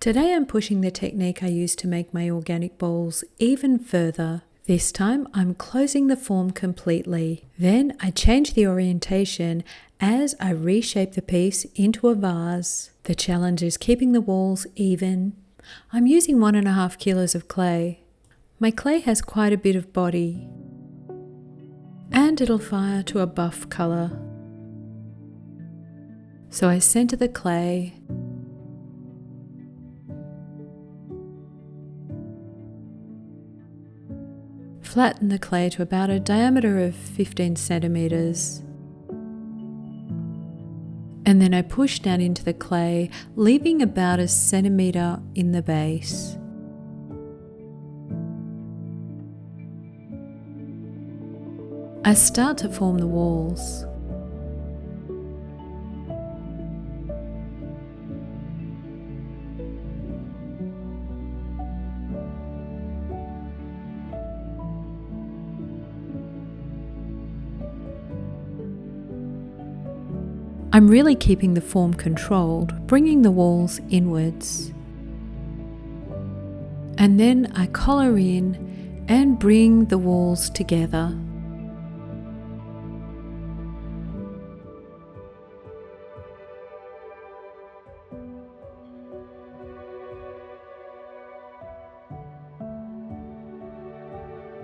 Today I'm pushing the technique I use to make my organic bowls even further. This time I'm closing the form completely. Then I change the orientation as I reshape the piece into a vase. The challenge is keeping the walls even. I'm using 1.5 kilos of clay. My clay has quite a bit of body and it'll fire to a buff colour. So I center the clay flatten the clay to about a diameter of 15 centimeters. And then I push down into the clay, leaving about 1 centimeter in the base. I start to form the walls. I'm really keeping the form controlled, bringing the walls inwards. And then I collar in and bring the walls together.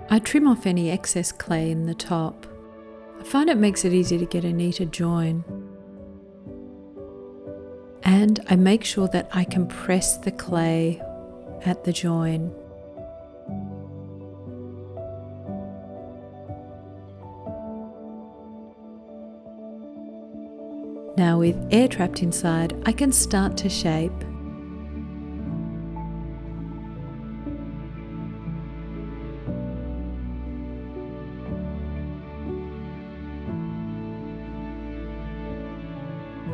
I trim off any excess clay in the top. I find it makes it easy to get a neater join. And I make sure that I compress the clay at the join. Now with air trapped inside, I can start to shape.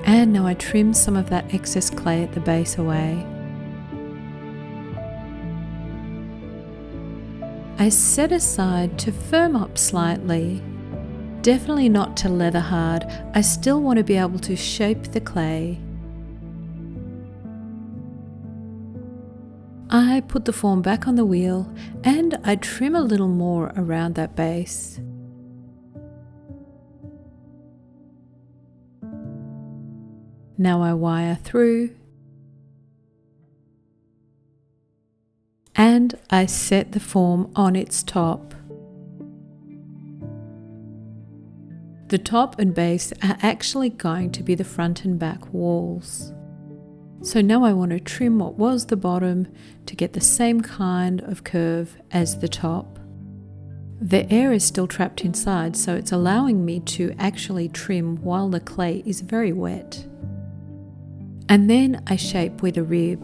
And now I trim some of that excess clay at the base away. I set aside to firm up slightly. Definitely not to leather hard. I still want to be able to shape the clay. I put the form back on the wheel and I trim a little more around that base. Now I wire through and I set the form on its top. The top and base are actually going to be the front and back walls. So now I want to trim what was the bottom to get the same kind of curve as the top. The air is still trapped inside, so it's allowing me to actually trim while the clay is very wet. And then I shape with a rib.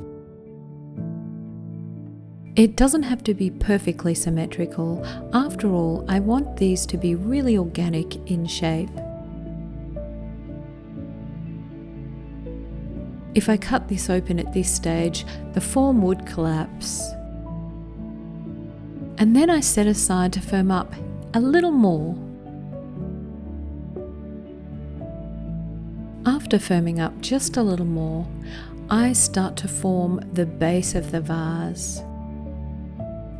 It doesn't have to be perfectly symmetrical. After all, I want these to be really organic in shape. If I cut this open at this stage, the form would collapse. And then I set aside to firm up a little more. After firming up just a little more, I start to form the base of the vase.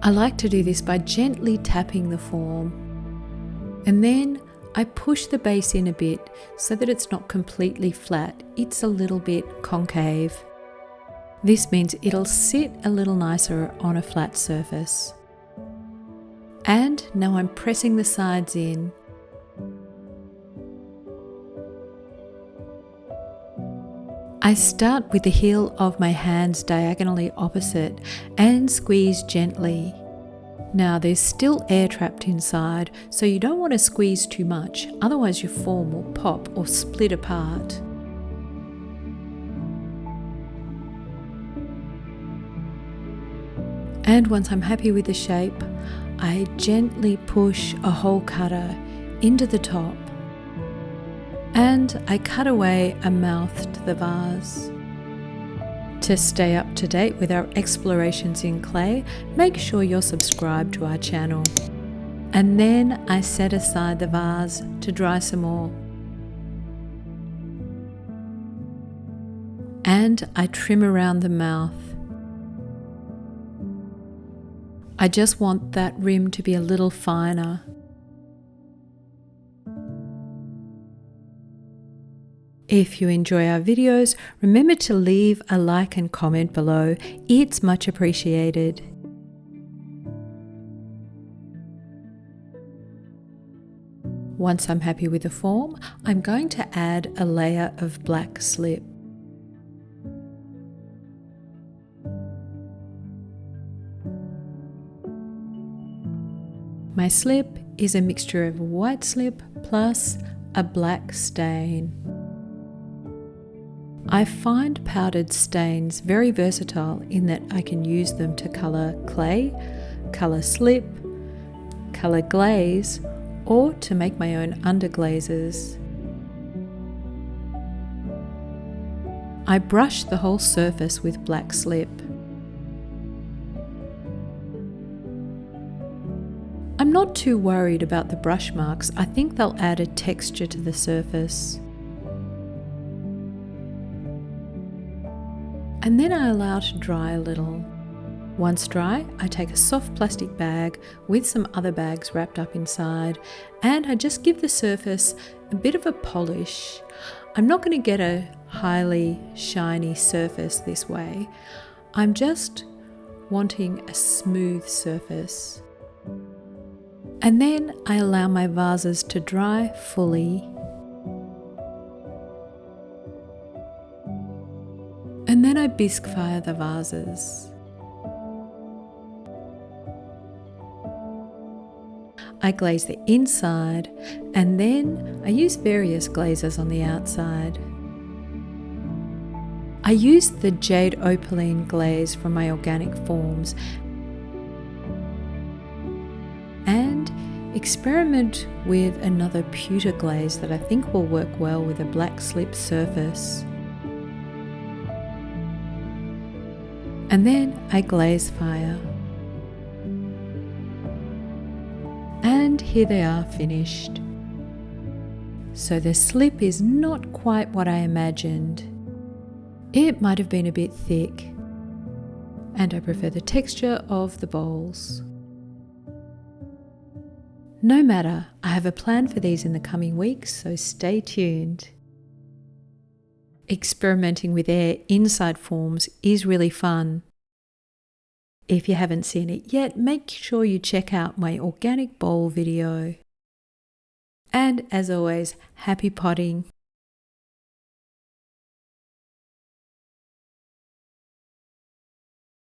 I like to do this by gently tapping the form. And then I push the base in a bit so that it's not completely flat, it's a little bit concave. This means it'll sit a little nicer on a flat surface. And now I'm pressing the sides in. I start with the heel of my hands diagonally opposite and squeeze gently. Now there's still air trapped inside, so you don't want to squeeze too much, otherwise your form will pop or split apart. And once I'm happy with the shape, I gently push a hole cutter into the top. And I cut away a mouth to the vase. To stay up to date with our explorations in clay, make sure you're subscribed to our channel. And then I set aside the vase to dry some more. And I trim around the mouth. I just want that rim to be a little finer. If you enjoy our videos, remember to leave a like and comment below. It's much appreciated. Once I'm happy with the form, I'm going to add a layer of black slip. My slip is a mixture of white slip plus a black stain. I find powdered stains very versatile in that I can use them to colour clay, colour slip, colour glaze, or to make my own underglazes. I brush the whole surface with black slip. I'm not too worried about the brush marks. I think they'll add a texture to the surface. And then I allow it to dry a little. Once dry, I take a soft plastic bag with some other bags wrapped up inside, and I just give the surface a bit of a polish. I'm not going to get a highly shiny surface this way. I'm just wanting a smooth surface. And then I allow my vases to dry fully. And then I bisque fire the vases. I glaze the inside, and then I use various glazes on the outside. I use the jade opaline glaze from my organic forms and experiment with another pewter glaze that I think will work well with a black slip surface. And then I glaze fire. And here they are finished. So the slip is not quite what I imagined. It might have been a bit thick, and I prefer the texture of the bowls. No matter, I have a plan for these in the coming weeks, so stay tuned. Experimenting with air inside forms is really fun. If you haven't seen it yet, make sure you check out my organic bowl video. And as always, happy potting!